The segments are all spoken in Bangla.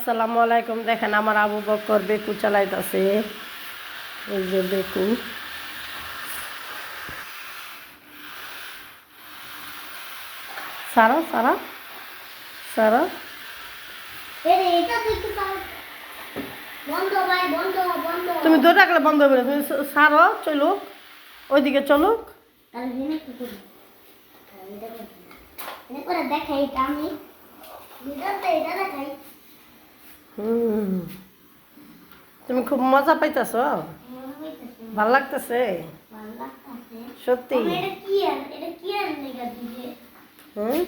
আসসালামু আলাইকুম। দেখেন আমার আবু বকর বেকু চালাইতেছে। এই যে বেকু, সারা সারা সারা তুমি ধরে রাখলে বন্ধ হবে না। তুমি সারো, চলুক ওইদিকে চলুক। তুমি খুব মজা পাইতেছ, ভাল লাগতেছে সত্যি। হুম,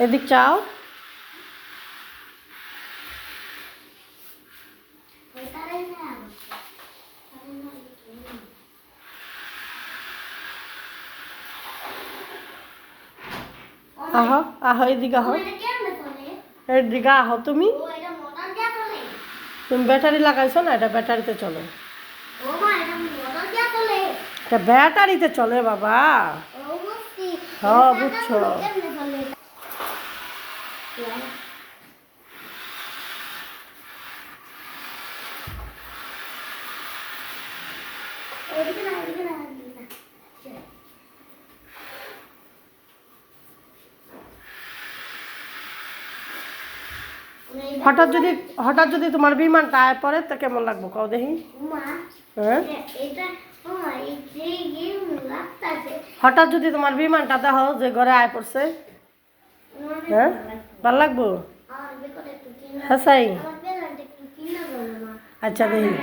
এদিক চাও। আহো আহো, এদিকে আহো, এদিকে আহো। তুমি তুমি ব্যাটারি লাগাইছো না, এটা ব্যাটারিতে চলে। এটা ব্যাটারিতে চলে বাবা। হ্যাঁ বুঝছো। হঠাৎ যদি তোমার বিমানটা আয় পড়ে তো কেমন লাগবো কও দেখি। হ্যাঁ, হঠাৎ যদি তোমার বিমানটা দেখো যে ঘরে আয় পড়ছে, হ্যাঁ ভাল লাগবো। হ্যাঁ সাই, আচ্ছা দেখি।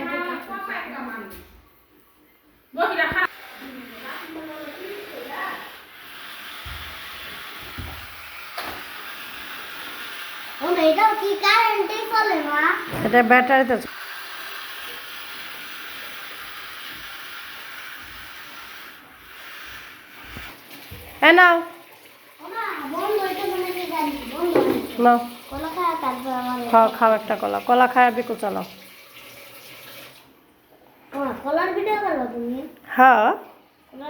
এটা ব্যাটারিতে নাও নাও, খাও খাও একটা কলা। কলা খায় বেকু চালাও। কলার ভিডিও করো তুমি? হ্যাঁ, না